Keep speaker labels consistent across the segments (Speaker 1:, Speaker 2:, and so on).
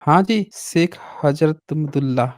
Speaker 1: हाँ जी, शेख हज़रतुल्लाह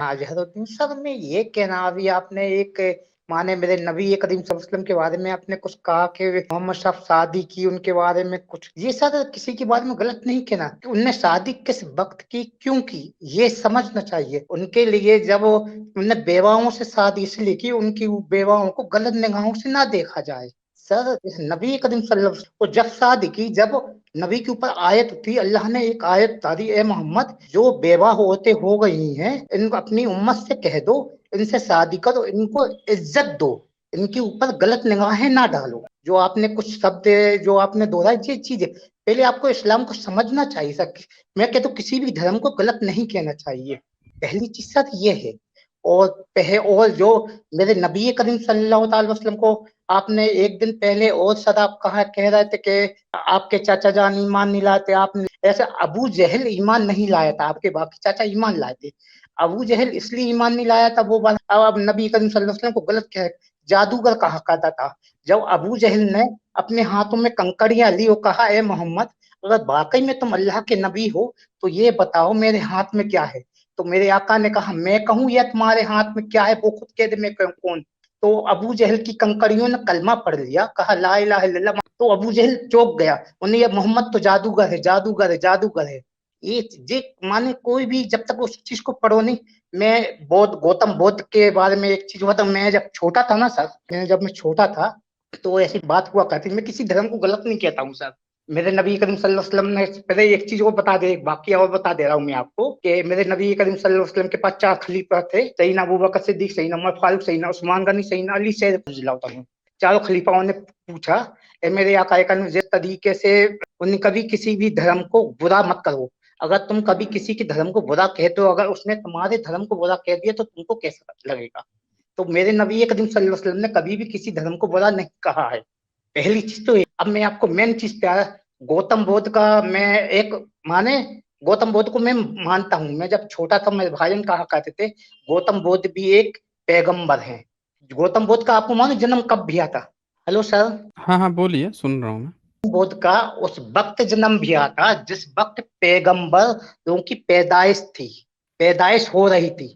Speaker 2: अज़हरुद्दीन सर में ये कहना अभी आपने एक माने मेरे नबी करीम सल्लल्लाहु अलैहि वसल्लम के बारे में आपने कुछ कहा कि मोहम्मद साहब शादी की उनके बारे में कुछ ये सर किसी के बारे में गलत नहीं कहना कि उनने शादी किस वक्त की क्यों की ये समझना चाहिए उनके लिए जब उनने बेवाओं से शादी इसलिए की उनकी बेवाओं को गलत निगाहों से ना देखा जाए सर इस नबी करीम सल्लल्लाहु अलैहि वसल्लम को जब शादी की जब नबी के ऊपर आयत थी अल्लाह ने एक आयत उतारी ए मोहम्मद जो बेवा होते हो गई हैं इनको अपनी उम्मत से कह दो इनसे शादी करो इनको इज्जत दो इनके ऊपर गलत निगाहें ना डालो जो आपने कुछ शब्द जो आपने दोहराई ये चीज है पहले आपको इस्लाम को समझना चाहिए सर मैं कहता हूँ किसी भी धर्म को गलत नहीं कहना चाहिए पहली चीज सर ये है और जो मेरे नबी करीम सल्लल्लाहु अलैहि वसल्लम को आपने एक दिन पहले और सदा आप कहा कह रहे थे कि आपके चाचा जान ईमान नहीं लाते आपने ऐसे अबू जहल ईमान नहीं लाया था आपके बाकी चाचा ईमान लाए थे अबू जहल इसलिए ईमान नहीं लाया था वो बात अब नबी करीम सल्लल्लाहु अलैहि वसल्लम को गलत कह जादूगर कहा करता था जब अबू जहल ने अपने हाथों में कंकड़ियां ली और कहा ए मोहम्मद अगर वाकई में तुम अल्लाह के नबी हो तो ये बताओ मेरे हाथ में क्या है तो मेरे आका ने कहा मैं कहूं या तुम्हारे हाथ में क्या है वो खुद कह दे मैं कहूं कौन तो अबू जहल की कंकड़ियों ने कलमा पढ़ लिया कहा ला इलाहा इल्लल्लाह तो अबू जहल चौंक गया उन्हें ये मोहम्मद तो जादूगर है जादूगर है जादूगर है ये माने कोई भी जब तक उस चीज को पढ़ो नहीं मैं गौतम बुद्ध के बारे में एक चीज बता मैं जब छोटा था ना सर जब मैं छोटा था तो ऐसी बात हुआ करती मैं किसी धर्म को गलत नहीं कहता हूँ सर मेरे नबी करीम सल्लल्लाहु अलैहि वसल्लम ने पहले एक चीज और बता दे एक वाकया और बता दे रहा हूँ मैं आपको कि मेरे नबी करीम सल्लल्लाहु अलैहि वसल्लम के पास 4 खलीफा थे सईदना अबू बकर सिद्दीक सईदना उमर फारूक सईदना उस्मान गनी सईदना अली से चारों खलीफाओं ने पूछा ए मेरे आका जिस तरीके से उन्हें कभी किसी भी धर्म को बुरा मत करो अगर तुम कभी किसी के धर्म को बुरा कहते हो अगर उसने तुम्हारे धर्म को बुरा कह दिया तो तुमको कैसा लगेगा तो मेरे नबी करीम सल्लल्लाहु अलैहि वसल्लम ने कभी भी किसी धर्म को बुरा नहीं कहा है पहली चीज तो अब मैं आपको मेन चीज प्यारा गौतम बुद्ध का मैं एक माने गौतम बुद्ध को मैं मानता हूँ मैं जब छोटा था मेरे भाईजान कहा करते थे गौतम बुद्ध भी एक पैगंबर है गौतम बुद्ध का आपको मानो जन्म कब भी आता हेलो सर
Speaker 1: हाँ, हाँ, बोलिए सुन रहा हूँ मैं।
Speaker 2: बुद्ध का उस वक्त जन्म भी आता जिस वक्त पैगंबर लोगों की पैदाइश थी पैदाइश हो रही थी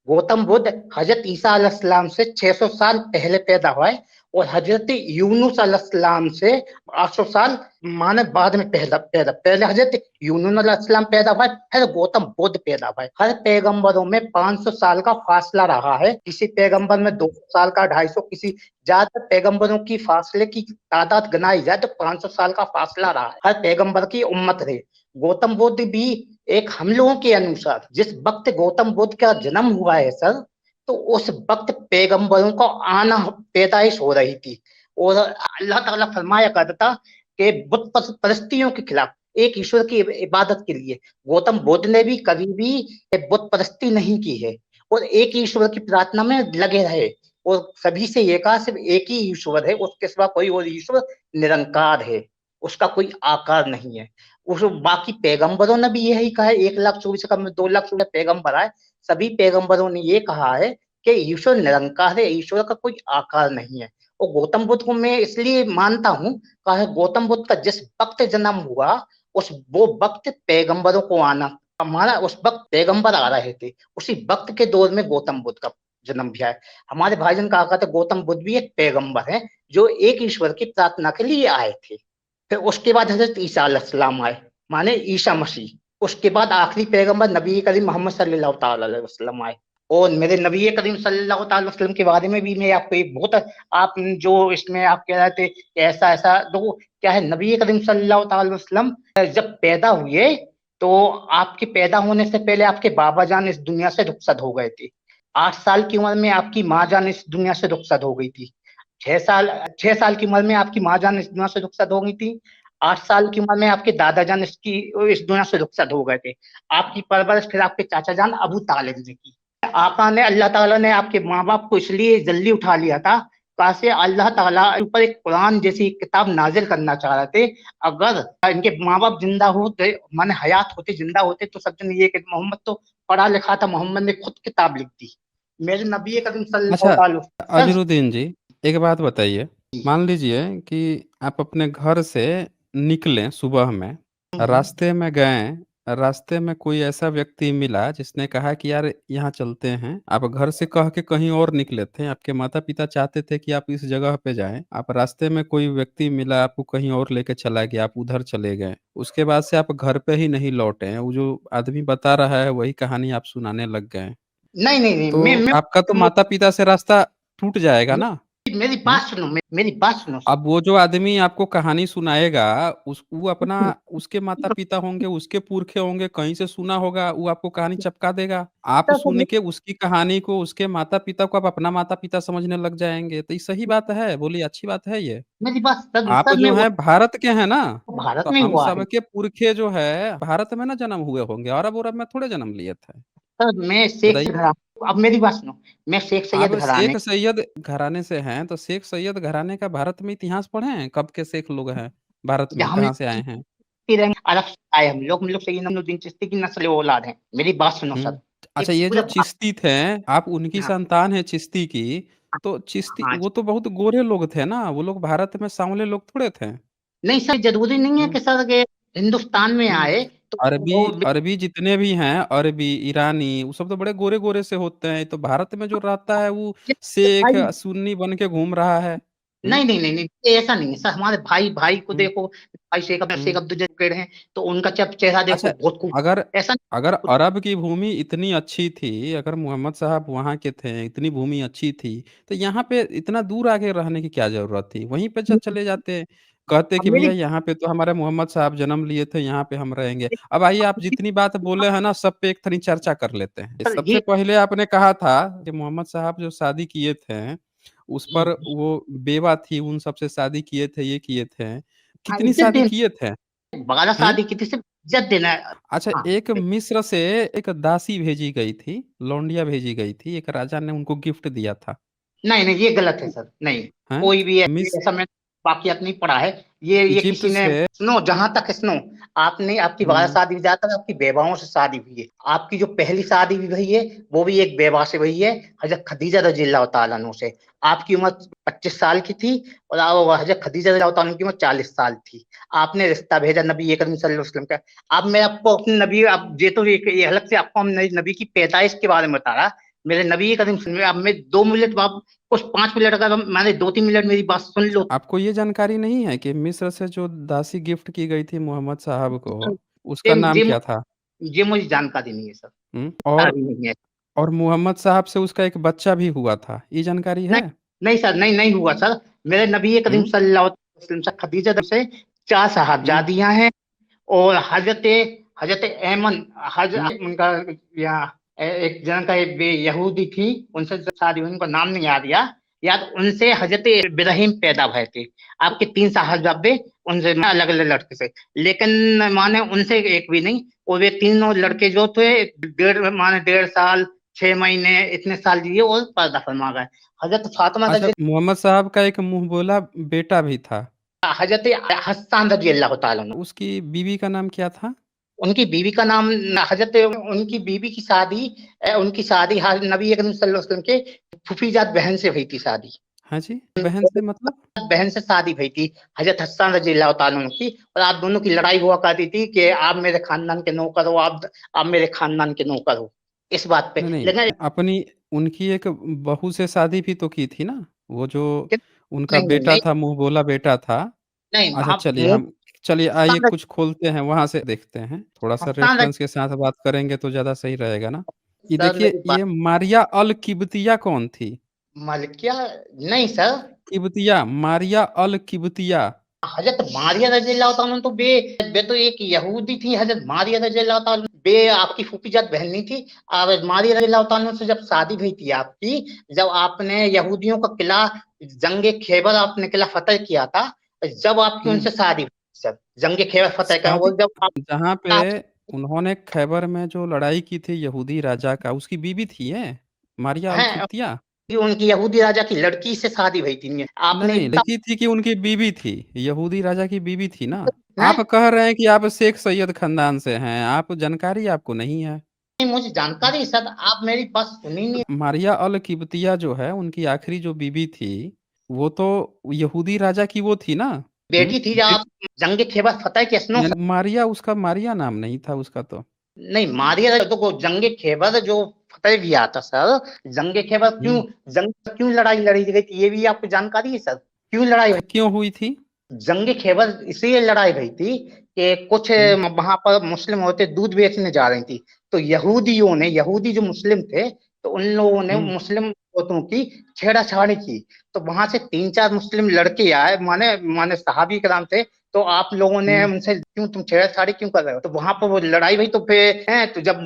Speaker 2: गौतम बुद्ध हजरत ईसा अलैहिस्सलाम से 600 साल पहले पैदा हुए और हजरत यूनुस अलैहिस्सलाम से 800 साल माने बाद में पैदा पैदा पहले हजरत यूनुस अलैहिस्सलाम पैदा हुए फिर गौतम बुद्ध पैदा हुए हर पैगंबरों में 500 साल का फासला रहा है किसी पैगंबर में 200 साल का 250 किसी ज्यादातर पैगंबरों की फासले की तादाद गनाई जाए तो 500 साल का फासला रहा है हर पैगंबर की उम्मत रहे गौतम बुद्ध भी एक हम लोगों के अनुसार जिस वक्त गौतम बुद्ध का जन्म हुआ है सर तो उस वक्त पैगंबरों का आना पैदाइश हो रही थी और अल्लाह ताला फरमाया करता था कि बुत परस्तियों के खिलाफ एक ईश्वर की इबादत के लिए गौतम बुद्ध ने भी कभी भी बुत परस्ती नहीं की है और एक ईश्वर की प्रार्थना में लगे रहे और सभी से ये कहा सिर्फ एक ही ईश्वर है उसके सिवा कोई और ईश्वर निरंकार है उसका कोई आकार नहीं है उस बाकी पैगंबरों ने भी यही कहा है 1,24,000 कम 2,00,000 पैगंबर आए सभी पैगंबरों ने ये कहा है कि ईश्वर निरंकार है ईश्वर का कोई आकार नहीं है और गौतम बुद्ध को मैं इसलिए मानता हूँ कहा गौतम बुद्ध का जिस वक्त जन्म हुआ उस वो वक्त पैगंबरों को आना हमारा उस वक्त पैगंबर आ रहे थे उसी वक्त के दौर में गौतम बुद्ध का जन्म भी आया हमारे भाईजान कहा था गौतम बुद्ध भी एक पैगंबर है जो एक ईश्वर की प्रार्थना के लिए आए थे फिर उसके बाद हजरत ईसा अलैहिस्सलाम आए माने ईसा मसीह उसके बाद आखिरी पैगंबर नबी करीम मोहम्मद सल्लल्लाहु अलैहि वसल्लम आए और मेरे नबी करीम सल्लल्लाहु अलैहि वसल्लम के बारे में भी मैं आपको एक बहुत आप जो इसमें आप कह रहे थे ऐसा ऐसा तो क्या है नबी करीम सल्लल्लाहु अलैहि वसल्लम जब पैदा हुए तो आपके पैदा होने से पहले आपके बाबा जान इस दुनिया से रुखसत हो गए थे 8 साल की उम्र में आपकी माँ जान इस दुनिया से रुखसत हो गई थी 6 साल की उम्र में आपकी माँ जान इस दुनिया से रुखसत हो गई थी 8 साल की उम्र में आपके दादा जान इस दुनिया से रुखसत हो गए थे आपकी परवरिश फिर आपके चाचा जान अबू तालिब ने की आपा ने अल्लाह ताला ने आपके माँ बाप को इसलिए जल्दी उठा लिया था कैसे अल्लाह ताला ऊपर एक कुरान जैसी किताब नाजिल करना चाह रहे थे अगर इनके माँ बाप जिंदा होते माने हयात होते जिंदा होते तो सब जन ये कि मोहम्मद तो पढ़ा लिखा था मोहम्मद ने खुद किताब लिख दी मेरे नबी करीम
Speaker 1: अच्छा,
Speaker 2: सल्लल्लाहु अलैहि वसल्लम
Speaker 1: अज़रुद्दीन जी, एक बात बताइए, मान लीजिए कि आप अपने घर से निकलें सुबह में, रास्ते में गए रास्ते में कोई ऐसा व्यक्ति मिला जिसने कहा कि यार यहाँ चलते हैं। आप घर से कह के कहीं और निकले थे, आपके माता-पिता चाहते थे कि आप इस जगह पे जाएँ। आप रास्ते में कोई व्यक्ति मिला, आपको कहीं और लेके चला गया, आप उधर चले गए। उसके बाद से आप घर पे ही नहीं लौटे हैं। वो जो आदमी बता रहा है वही कहानी आप सुनाने लग गए हैं।
Speaker 2: नहीं, नहीं, नहीं,
Speaker 1: तो
Speaker 2: मैं
Speaker 1: आपका तो माता-पिता से रास्ता टूट जाएगा ना?
Speaker 2: मेरी
Speaker 1: हुँ?
Speaker 2: बात सुनो, मेरी बात सुनो।
Speaker 1: अब वो जो आदमी आपको कहानी सुनाएगा, उस वो अपना उसके माता-पिता होंगे, उसके पुरखे होंगे, कहीं से सुना होगा, वो आपको कहानी चपका देगा। आप सुन के उसकी कहानी को, उसके माता-पिता को आप अपना माता-पिता समझने लग जाएँगे, तो ये सही बात है? बोलिए अच्छी बात है ये?
Speaker 2: मेरी बात सर
Speaker 1: आप
Speaker 2: सर मैं
Speaker 1: जो हैं भारत के हैं ना,
Speaker 2: भारत
Speaker 1: तो
Speaker 2: में
Speaker 1: हम
Speaker 2: हुआ है।
Speaker 1: सबके पुरखे जो है भारत में ना जन्म हुए होंगे, अरब-उरब में थोड़े जन्म लिए थे।
Speaker 2: सर मैं शेख
Speaker 1: बताइए?
Speaker 2: घराना, अब मेरी बात सुनो, मैं शेख
Speaker 1: आप
Speaker 2: सैयद घराने।
Speaker 1: शेख सैयद घराने से हैं, तो शेख सैयद घराने का भारत में इतिहास पढ़े हैं? कब के शेख लोग हैं भारत में,
Speaker 2: हम
Speaker 1: कहाँ से आए हैं?
Speaker 2: अरब से आए, हम लोग सैयद नमरुद्दीन चिश्ती की नस्ल औलाद हैं। मेरी बात सुनो
Speaker 1: हुँ।
Speaker 2: सर, ये
Speaker 1: अच्छा ये जो
Speaker 2: पूरा
Speaker 1: चिश्ती थे, आप उनकी
Speaker 2: हाँ,
Speaker 1: संतान हैं चिश्ती की, तो चिश्ती
Speaker 2: हाँ।
Speaker 1: वो तो बहुत गोरे लोग थे ना, वो लोग भारत में सांवले लोग थोड़े थे।
Speaker 2: नहीं सर, ज़रूरी नहीं है
Speaker 1: हुँ,
Speaker 2: कि सर के हिंदुस्तान में
Speaker 1: हुँ।
Speaker 2: आए तो
Speaker 1: अरबी
Speaker 2: वो
Speaker 1: अरबी जितने भी हैं, अरबी, ईरानी, वो सब तो बड़े गोरे-गोरे से होते हैं, तो भारत में जो रहता है वो शेख,
Speaker 2: भाई
Speaker 1: सुन्नी बन के घूम रहा है। हुँ,
Speaker 2: नहीं, नहीं, नहीं, नहीं, ये ऐसा नहीं है सर। हमारे भाई भाई को
Speaker 1: हुँ,
Speaker 2: देखो, भाई शेख
Speaker 1: हुँ।
Speaker 2: अब्दुल जलील हैं, तो उनका जब चेहरा देखो
Speaker 1: अच्छा,
Speaker 2: बहुत खूब,
Speaker 1: अगर
Speaker 2: ऐसा
Speaker 1: अगर
Speaker 2: नहीं कुछ।
Speaker 1: अरब की भूमि इतनी अच्छी थी, अगर मोहम्मद साहब वहाँ के थे, इतनी भूमि अच्छी थी, तो यहाँ पे इतना दूर आके रहने की क्या ज़रूरत थी? वहीं पे चले जाते, कहते
Speaker 2: अब
Speaker 1: कि
Speaker 2: मेरी
Speaker 1: भैया यहाँ पे तो हमारे मोहम्मद साहब जन्म लिए थे, यहाँ पे हम रहेंगे। अब आइए आप जितनी बात बोले हैं ना, सब पे एक थरी चर्चा कर लेते हैं।
Speaker 2: सर
Speaker 1: सबसे
Speaker 2: ये
Speaker 1: पहले आपने कहा था कि मोहम्मद साहब जो शादी किए थे, उस पर वो बेवा थी, उन सबसे शादी किए थे, ये किए थे।
Speaker 2: हाँ,
Speaker 1: कितनी
Speaker 2: इज़्ज़त
Speaker 1: शादी
Speaker 2: देना
Speaker 1: किए थे?
Speaker 2: है, 12
Speaker 1: हैं?
Speaker 2: शादी की थी, सिर्फ इज़्ज़त देना है।
Speaker 1: अच्छा,
Speaker 2: हाँ,
Speaker 1: एक मिस्र से एक दासी भेजी गई थी, लौंडिया भेजी गई थी, एक राजा ने उनको गिफ्ट दिया था।
Speaker 2: नहीं, नहीं, ये गलत है सर, नहीं।
Speaker 1: हैं?
Speaker 2: कोई भी
Speaker 1: मिस
Speaker 2: ऐसा मैंने वाक़ियत नहीं पढ़ा है। ये
Speaker 1: इजिप्ट
Speaker 2: किसी ने
Speaker 1: से
Speaker 2: सुनो, जहाँ तक सुनो, आपने आपकी 12
Speaker 1: हुँ,
Speaker 2: शादी ज़्यादातर आपकी बेवाओं से शादी हुई है। आपकी जो पहली शादी भी हुई है, वो भी एक बेवा से हुई है, हज़रत खदीजा रज़ियल्लाहु ताला अन्हा से। आपकी उम्र 25 साल की थी और हज़रत खदीजा रज़ियल्लाहु ताला अन्हा की उम्र 40 साल थी। आपने रिश्ता भेजा नबी करीम सल्लल्लाहु अलैहि वसल्लम का। अब मैं आपको अपने नबी, अब ये तो ये अलग से आपको हम नबी की पैदाइश के बारे में बता रहा। मेरे नबी करीम अब मैं 2 मिनट बाद कुछ 5 मिनट, अगर मैंने 2-3 मिनट मेरी बात सुन
Speaker 1: अच्छा
Speaker 2: लो।
Speaker 1: आपको ये जानकारी नहीं है कि मिस्र से जो दासी गिफ्ट की गई थी मोहम्मद साहब को,
Speaker 2: ये
Speaker 1: उसका नाम
Speaker 2: ये
Speaker 1: क्या था?
Speaker 2: ये मुझे जानकारी नहीं है सर,
Speaker 1: हुँ,
Speaker 2: जानकारी नहीं है।
Speaker 1: और मोहम्मद साहब से उसका एक बच्चा भी हुआ था, ये जानकारी
Speaker 2: नहीं,
Speaker 1: है?
Speaker 2: नहीं सर, नहीं, नहीं हुआ सर। मेरे नबी करीम
Speaker 1: हुँ,
Speaker 2: सल्लल्लाहु अलैहि वसल्लम से खदीजा से 4
Speaker 1: हुँ,
Speaker 2: साहबजादियाँ हैं और हज़रत हज़रत ऐमन हज
Speaker 1: हुँ।
Speaker 2: उनका या एक जन का एक यहूदी थी, उनसे जब शादी हुई, उनको नाम नहीं याद या याद, उनसे हज़रत इब्राहीम पैदा भए थे। आपके 3 साहबजादे उनसे अलग-अलग लड़के से, लेकिन माने उनसे एक भी नहीं, और वे तीनों लड़के जो थे डेढ़ साल, 6 महीने इतने साल जिए और पर्दा फरमा गए। हज़रत फातिमा
Speaker 1: अच्छा,
Speaker 2: रज़ी
Speaker 1: मोहम्मद साहब का एक मुँह बोला बेटा भी था,
Speaker 2: हज़रत हस्सान रज़ियल्लाहु ताला अन्हु।
Speaker 1: उसकी बीवी का नाम क्या था?
Speaker 2: उनकी बीवी का नाम हज़रत, उनकी बीवी की शादी उनकी शादी नबी करीम सल्लल्लाहु अलैहि वसल्लम के फूफीजात बहन से हुई थी शादी।
Speaker 1: हाँ जी, बहन से मतलब?
Speaker 2: बहन से शादी हुई थी हज़रत हस्सान रज़ियल्लाहु ताला अन्हु की, और आप दोनों की लड़ाई हुआ करती थी कि आप मेरे खानदान के नौकर हो, आप मेरे खानदान के नौकर हो, इस बात पे।
Speaker 1: नहीं, नहीं,
Speaker 2: लेकिन
Speaker 1: अपनी उनकी एक बहू से शादी भी तो की थी ना? वो जो उनका
Speaker 2: नहीं, नहीं,
Speaker 1: बेटा
Speaker 2: नहीं,
Speaker 1: था, मुँह बोला बेटा था।
Speaker 2: नहीं,
Speaker 1: अच्छा
Speaker 2: आप
Speaker 1: चलिए आइए
Speaker 2: हस्सान
Speaker 1: कुछ खोलते हैं, वहाँ से देखते हैं। थोड़ा-सा
Speaker 2: हस्सान
Speaker 1: रेफ़रेंस के साथ बात करेंगे तो ज़्यादा सही रहेगा ना? ये
Speaker 2: सर
Speaker 1: देखिए,
Speaker 2: मेरी बात,
Speaker 1: ये मारिया अल किब्तिया कौन थी?
Speaker 2: मलकिया नहीं सर,
Speaker 1: किब्तिया, मारिया अल किब्तिया।
Speaker 2: हज़रत मारिया रज़ियल्लाहु ताला तो बे तो एक यहूदी थी, हज़रत मारिया रज़ियल्लाहु ताला बे आपकी फूफीजात बहन नहीं थी। और मारिया रज़ियल्लाहु ताला से जब शादी हुई थी आपकी, जब आपने यहूदियों का किला जंगे खैबर आपने किला फतेह किया था, जब आपकी
Speaker 1: हुँ,
Speaker 2: उनसे शादी हुई सर, जंगे खैबर फतेह का
Speaker 1: शादी
Speaker 2: और जब आप
Speaker 1: जहाँ पे उन्होंने खैबर में जो लड़ाई की थी यहूदी राजा का, उसकी बीवी थी ये? मारिया अल
Speaker 2: हैं,
Speaker 1: किब्तिया?
Speaker 2: उनकी यहूदी राजा की लड़की से शादी हुई थी।
Speaker 1: नहीं,
Speaker 2: आपने
Speaker 1: नहीं,
Speaker 2: इतना
Speaker 1: लड़की थी कि उनकी बीवी थी, यहूदी राजा की बीवी थी ना?
Speaker 2: हैं?
Speaker 1: आप कह रहे हैं कि आप शेख सैयद खानदान से हैं, आप जानकारी आपको नहीं है।
Speaker 2: नहीं, मुझे
Speaker 1: हुँ,
Speaker 2: जानकारी है सर, आप मेरी बात सुनी
Speaker 1: तो
Speaker 2: नहीं।
Speaker 1: मारिया अल किब्तिया जो है, उनकी आखिरी जो बीवी थी, वो तो यहूदी राजा की वो थी ना?
Speaker 2: बेटी थी जब आप जंग खैबर फतेह के असनो
Speaker 1: मारिया, उसका मारिया नाम नहीं था उसका तो।
Speaker 2: नहीं मारिया तो जंग खैबर जो फतेह किया था सर, जंग खैबर क्यों लड़ाई लड़ी गई थी ये भी आपको जानकारी है सर? क्यों लड़ाई
Speaker 1: क्यों हुई थी?
Speaker 2: जंग खैबर इसलिए लड़ाई गई थी कि कुछ वहां पर मुस्लिम औरतें दूध बेचने जा रही थी, तो यहूदी जो मुस्लिम थे, तो उन लोगों ने मुस्लिम औरतों की छेड़ाछाड़ी की। तो वहां से 3-4 मुस्लिम लड़के आए, माने माने सहाबी कराम थे, तो आप लोगों ने उनसे क्यों तुम छेड़छाड़ी क्यों कर रहे हो? तो वहां पर वो लड़ाई हुई। तो फिर तो जब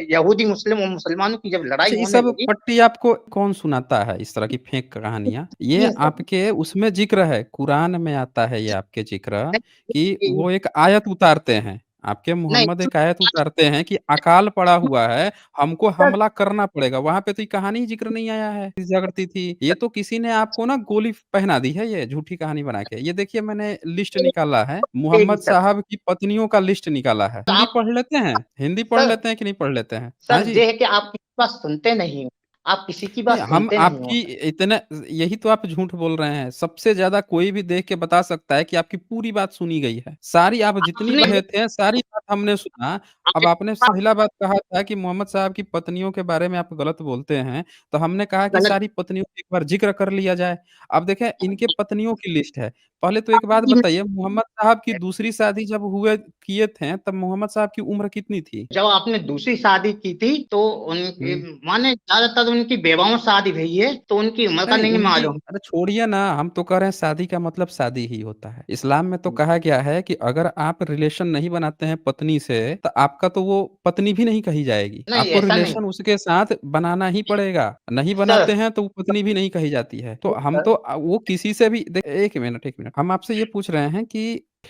Speaker 2: यहूदी मुस्लिम और मुसलमानों की जब लड़ाई
Speaker 1: अच्छा, ये
Speaker 2: होने
Speaker 1: सब
Speaker 2: लगी।
Speaker 1: पट्टी आपको कौन सुनाता है, इस तरह की फेक कहानियां? ये आपके उसमें जिक्र है, कुरान में आता है ये आपके जिक्र, कि वो एक आयत उतारते हैं, आपके
Speaker 2: नहीं
Speaker 1: मोहम्मद एक आयत उतारते हैं कि अकाल पड़ा हुआ है, हमको हमला करना पड़ेगा। वहां पे तो ये कहानी ही जिक्र नहीं आया है जागृति थी। ये तो किसी ने आपको ना गोली पहना दी है, ये झूठी कहानी बना के। ये देखिए, मैंने लिस्ट निकाला है, मोहम्मद
Speaker 2: सर
Speaker 1: साहब की पत्नियों का लिस्ट निकाला है। हिंदी
Speaker 2: आप
Speaker 1: पढ़ लेते हैं? हिंदी पढ़
Speaker 2: सर
Speaker 1: लेते हैं कि नहीं पढ़ लेते हैं? हाँ
Speaker 2: सर
Speaker 1: जी।
Speaker 2: ये है कि आप किसी की बात सुनते नहीं हो, आप किसी की
Speaker 1: नहीं,
Speaker 2: बात
Speaker 1: हम
Speaker 2: सुनते नहीं हो
Speaker 1: आपकी इतने, यही तो आप झूठ बोल रहे हैं। सबसे ज्यादा कोई भी देख के बता सकता है कि आपकी पूरी बात सुनी गई है। सारी आप जितनी
Speaker 2: आपने
Speaker 1: कहे थे, सारी बात हमने सुना। अब आपने
Speaker 2: आप
Speaker 1: पहला बात कहा था कि मोहम्मद साहब की पत्नियों के बारे में आप गलत बोलते हैं, तो हमने कहा कि
Speaker 2: गलत
Speaker 1: सारी पत्नियों का एक बार जिक्र कर लिया जाए। अब देखें, इनके पत्नियों की लिस्ट है। पहले तो एक बात बताइए, मोहम्मद साहब की दूसरी शादी जब हुए किए थे, तब मोहम्मद साहब की उम्र कितनी थी?
Speaker 2: जब आपने दूसरी शादी की थी तो उनके
Speaker 1: हम्म।
Speaker 2: माने ज्यादातर उनकी बेवाओं से शादी हुई है, तो उनकी उम्र का
Speaker 1: नहीं,
Speaker 2: नहीं
Speaker 1: उनकी,
Speaker 2: मालूम।
Speaker 1: अरे छोड़िए ना, हम तो कह रहे हैं शादी का मतलब शादी ही होता है। इस्लाम में तो कहा गया है कि अगर आप रिलेशन नहीं बनाते हैं पत्नी से, तो आपका तो वो पत्नी भी नहीं कही जाएगी।
Speaker 2: नहीं
Speaker 1: आपको
Speaker 2: ऐसा नहीं
Speaker 1: रिलेशन उसके साथ बनाना ही पड़ेगा। नहीं
Speaker 2: सर।
Speaker 1: बनाते हैं तो वो पत्नी भी नहीं कही जाती है। तो हम
Speaker 2: सर
Speaker 1: तो वो किसी से भी एक मिनट, एक मिनट, हम आपसे ये पूछ रहे हैं कि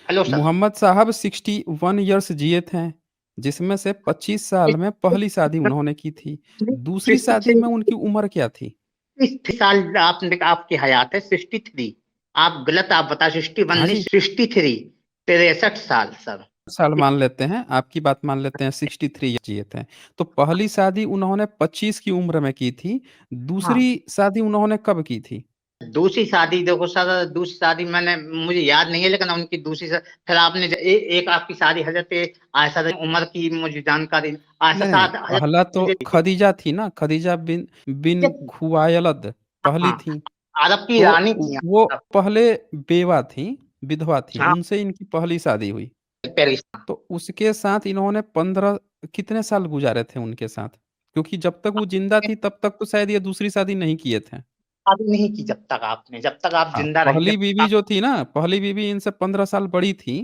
Speaker 2: हेलो सर।
Speaker 1: मोहम्मद साहब 61 ईयर्स जिए थे, जिसमें से 25 साल में पहली शादी उन्होंने की थी। दूसरी शादी में उनकी उम्र क्या थी?
Speaker 2: 63 साल आपने आपकी हयात है, 63। आप गलत आप बता, 61
Speaker 1: हाँ
Speaker 2: नहीं,
Speaker 1: जी,
Speaker 2: 63, 63 साल सर।
Speaker 1: साल मान लेते हैं, आपकी बात मान लेते हैं, 63 जिए थे। तो पहली शादी उन्होंने 25 की उम्र में की थी।
Speaker 2: हाँ
Speaker 1: दूसरी शादी उन्होंने कब की थी?
Speaker 2: दूसरी शादी देखो सर, दूसरी शादी मैंने मुझे याद नहीं है, लेकिन उनकी फिर आपने एक आपकी शादी हजरत आयशा उमर की मुझे जानकारी। आयशा
Speaker 1: नहीं नहीं,
Speaker 2: साद हजरत
Speaker 1: पहला तो
Speaker 2: मुझे
Speaker 1: खदीजा थी ना, खदीजा बिन बिन खुवाइलद पहली
Speaker 2: हाँ
Speaker 1: थी।
Speaker 2: अरब की
Speaker 1: तो
Speaker 2: रानी थी
Speaker 1: वो
Speaker 2: आप।
Speaker 1: पहले बेवा थी, विधवा थी,
Speaker 2: हाँ
Speaker 1: उनसे इनकी पहली शादी हुई।
Speaker 2: पेरिस।
Speaker 1: तो उसके साथ इन्होंने 15 कितने साल गुजारे थे उनके साथ? क्योंकि जब तक वो जिंदा थी तब तक तो शायद ये दूसरी शादी नहीं किए थे।
Speaker 2: शादी नहीं की जब तक आप
Speaker 1: हाँ,
Speaker 2: जिंदा रही, जब
Speaker 1: पहली
Speaker 2: तक
Speaker 1: बीवी
Speaker 2: आप
Speaker 1: जो थी ना, पहली बीवी इनसे 15 साल बड़ी थी।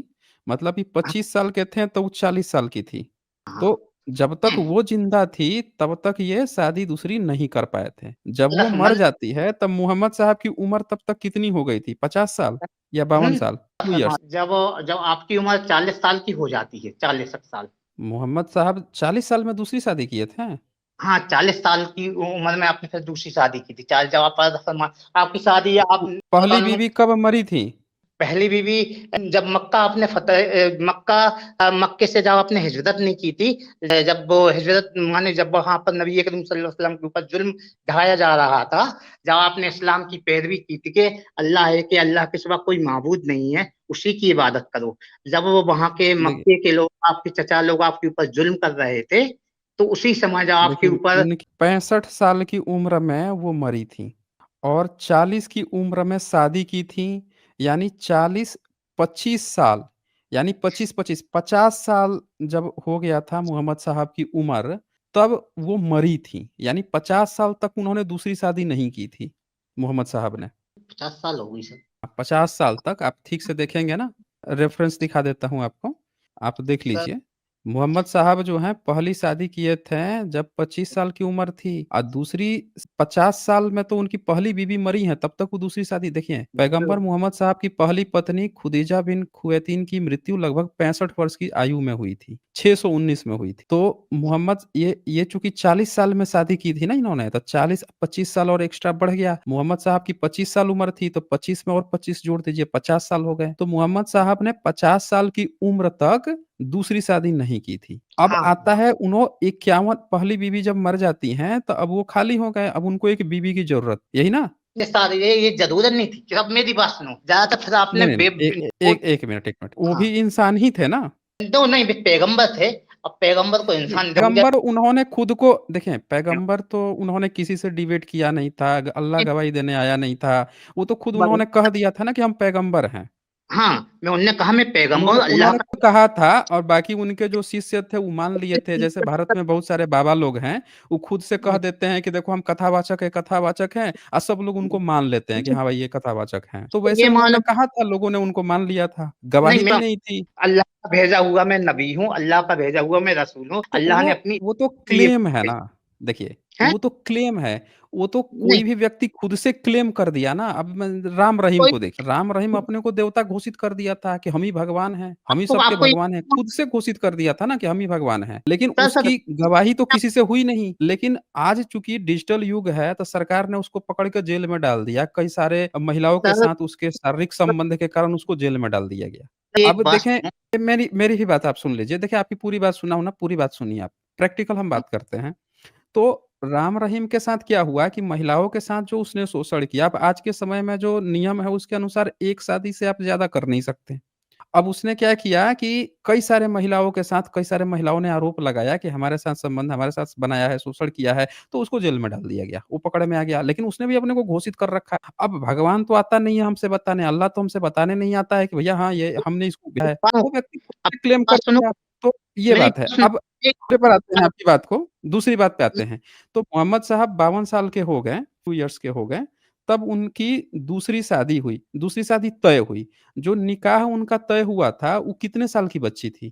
Speaker 1: मतलब ये 25 साल के थे तो वो 40 साल की थी। तो
Speaker 2: हाँ
Speaker 1: जब तक वो जिंदा थी तब तक ये शादी दूसरी नहीं कर पाए थे। जब वो
Speaker 2: प्लस
Speaker 1: मर
Speaker 2: मन
Speaker 1: जाती है तब मोहम्मद साहब की उम्र तब तक कितनी हो गई थी? 50 साल या 52 साल? 2
Speaker 2: सलमान,
Speaker 1: इयर्स।
Speaker 2: जब जब आपकी उम्र 40 साल की हो जाती है, 40 साल।
Speaker 1: मोहम्मद साहब 40 साल में दूसरी शादी किए थे?
Speaker 2: हाँ 40 साल की उम्र में आपने फिर दूसरी शादी की थी। चार जब आप सलमान आपकी शादी आप
Speaker 1: पहली बीवी कब मरी थी?
Speaker 2: पहली बीवी जब मक्का आपने मक्का मक्के से जब आपने हिजरत नहीं की थी, जब वो हिजरत माने जब वहां पर नबी करीम सल्लल्लाहु अलैहि वसल्लम के ऊपर जुल्म ढाया जा रहा था, जब आपने इस्लाम की पैरवी की थी कि अल्लाह है, कि अल्लाह के सिवा कोई माबूद नहीं है, उसी की इबादत करो। जब वो वहां के
Speaker 1: देखिए,
Speaker 2: मक्के के लोग, आपके चचा लोग आपके ऊपर जुल्म कर रहे थे, तो उसी समय जब आपके
Speaker 1: देखिए,
Speaker 2: ऊपर
Speaker 1: उनकी 65 साल की उम्र में वो मरी थी और 40 की उम्र में शादी की थी। यानी 40, 25 साल, यानी 25-25 50 साल जब हो गया था मोहम्मद साहब की उम्र, तब वो मरी थी। यानी 50 साल तक उन्होंने दूसरी शादी नहीं की थी मोहम्मद साहब ने।
Speaker 2: 50 साल हो गई सर।
Speaker 1: 50 साल तक आप ठीक से देखेंगे ना, रेफरेंस दिखा देता हूँ आपको, आप देख
Speaker 2: सर
Speaker 1: लीजिए। मोहम्मद साहब जो हैं पहली शादी किए थे जब 25 साल की उम्र थी, और दूसरी 50 साल में तो उनकी पहली बीवी मरी है, तब तक वो दूसरी शादी। देखिए, पैगंबर मोहम्मद साहब की पहली पत्नी खुदीजा बिन खुवैतीन की मृत्यु लगभग 65 वर्ष की आयु में हुई थी, 619 में हुई थी। तो मोहम्मद ये चूंकि 40 साल में शादी की थी ना इन्होंने, तो 40 25 साल और एक्स्ट्रा बढ़ गया। मोहम्मद साहब की 25 साल उम्र थी, तो 25 में और 25 जोड़ दीजिए, 50 साल हो गए। तो मोहम्मद साहब ने 50 साल की उम्र तक दूसरी शादी नहीं की थी। अब
Speaker 2: हाँ
Speaker 1: आता है उन्हों 51, पहली बीवी जब मर जाती हैं तो अब वो खाली हो गए, अब उनको एक बीवी की जरूरत, यही ना?
Speaker 2: सारे ये जरूरत नहीं थी कि अब मेरी बात सुनो ज्यादातर फिर आपने
Speaker 1: नहीं, नहीं, नहीं, एक मिनट, एक मिनट। वो
Speaker 2: हाँ
Speaker 1: भी इंसान ही थे ना?
Speaker 2: तो नहीं भी पैगंबर थे। अब पैगंबर को
Speaker 1: नहीं,
Speaker 2: इंसान जब
Speaker 1: पैगंबर उन्होंने खुद को देखें, पैगंबर तो उन्होंने किसी से डिबेट किया नहीं था, अल्लाह गवाही देने आया नहीं था। वो तो खुद उन्होंने कह दिया था ना कि हम पैगंबर हैं।
Speaker 2: हाँ मैं उनने कहा मैं पैगंबर हूँ,
Speaker 1: उन्होंने
Speaker 2: अल्लाह
Speaker 1: उन्होंने
Speaker 2: का।
Speaker 1: कहा था और बाकी उनके जो शिष्य थे वो मान लिए थे। जैसे भारत में बहुत सारे बाबा लोग हैं, वो खुद से कह देते हैं कि देखो हम कथावाचक है, कथावाचक हैं, और सब लोग उनको मान लेते हैं कि हाँ भाई ये कथावाचक हैं। तो वैसे
Speaker 2: ये
Speaker 1: उन्होंने
Speaker 2: मानो
Speaker 1: कहा था, लोगों ने उनको मान लिया था,
Speaker 2: नहीं
Speaker 1: गवाही
Speaker 2: मैं
Speaker 1: भी नहीं थी।
Speaker 2: अल्लाह का भेजा हुआ मैं नबी हूँ, अल्लाह का भेजा हुआ मैं रसूल हूँ,
Speaker 1: तो
Speaker 2: अल्लाह ने अपनी
Speaker 1: वो तो
Speaker 2: लिए
Speaker 1: क्लेम है ना। देखिए,
Speaker 2: है।
Speaker 1: वो तो क्लेम है। वो तो
Speaker 2: नहीं
Speaker 1: कोई भी व्यक्ति खुद से क्लेम कर दिया ना। अब मैं राम रहीम
Speaker 2: कोई
Speaker 1: को देखिए, राम रहीम अपने को देवता घोषित कर दिया था कि हम ही भगवान हैं, हम ही
Speaker 2: आपको
Speaker 1: सबके
Speaker 2: आपको
Speaker 1: भगवान हैं। खुद से घोषित कर दिया था ना कि हम ही भगवान हैं। लेकिन
Speaker 2: सर सर
Speaker 1: उसकी गवाही तो किसी से हुई नहीं। लेकिन आज चूँकि डिजिटल युग है, तो सरकार ने उसको पकड़ के जेल में डाल दिया। कई सारे महिलाओं के
Speaker 2: सर
Speaker 1: साथ उसके शारीरिक संबंध के कारण उसको जेल में डाल दिया गया।
Speaker 2: एक
Speaker 1: अब
Speaker 2: बात
Speaker 1: देखें,
Speaker 2: सुनो।
Speaker 1: मेरी मेरी ही बात आप सुन लीजिए। देखिए, आपकी पूरी बात सुना हूँ ना, पूरी बात सुनिए आप। प्रैक्टिकल हम बात करते हैं। तो राम रहीम के साथ क्या हुआ कि महिलाओं के साथ जो उसने शोषण किया, अब आज के समय में जो नियम है उसके अनुसार एक शादी से आप ज़्यादा कर नहीं सकते। अब उसने क्या किया कि कई सारे महिलाओं के साथ कई सारे महिलाओं ने आरोप लगाया कि हमारे साथ संबंध हमारे साथ बनाया है, शोषण किया है, तो उसको जेल में डाल दिया गया। वो पकड़ में आ गया, लेकिन उसने भी अपने को घोषित कर रखा है। अब भगवान तो आता नहीं है हमसे बताने, अल्लाह तो हमसे बताने नहीं आता है कि भैया हाँ, ये हमने इसको किया है। वो व्यक्ति खुद
Speaker 2: अब
Speaker 1: से क्लेम कर
Speaker 2: बात सुनो,
Speaker 1: दिया। तो ये
Speaker 2: मेरी
Speaker 1: बात है।
Speaker 2: बात सुनो।
Speaker 1: अब दूसरे पर आते हैं आपकी बात को, दूसरी बात पे आते हैं। तो मोहम्मद साहब 52 साल के हो गए, 2 इयर्स के हो गए, तब उनकी दूसरी शादी हुई, दूसरी शादी तय हुई। जो निकाह उनका तय हुआ था, वो कितने साल की बच्ची थी?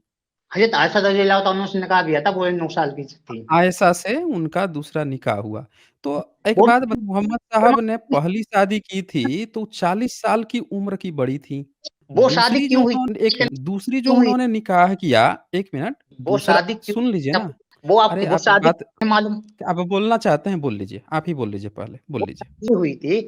Speaker 2: हजरत आयशा रज़ियल्लाहु ताला अन्हा से निकाह किया था, वो 9 साल की थी।
Speaker 1: आयशा से उनका दूसरा निकाह हुआ। तो एक
Speaker 2: वो
Speaker 1: बात मोहम्मद साहब ने पहली शादी की थी, तो 40 साल की उम्र की बड़ी थी।
Speaker 2: वो शादी
Speaker 1: दूसरी जो
Speaker 2: क्यों हुई?
Speaker 1: उन्होंने एक मिनट, दूसरी जो
Speaker 2: क्यों हुई?
Speaker 1: उन्होंने निकाह किया, 1 मिनट,
Speaker 2: वो
Speaker 1: दूसरा
Speaker 2: शादी क्यों?
Speaker 1: सुन लीजिए
Speaker 2: जब
Speaker 1: ना।
Speaker 2: वो
Speaker 1: अरे,
Speaker 2: आपको वो
Speaker 1: आप
Speaker 2: शादी
Speaker 1: बात
Speaker 2: मालूम
Speaker 1: आप बोलना चाहते हैं बोल लीजिए। आप ही बोल लीजिए पहले, बोल लीजिए।
Speaker 2: ये हुई थी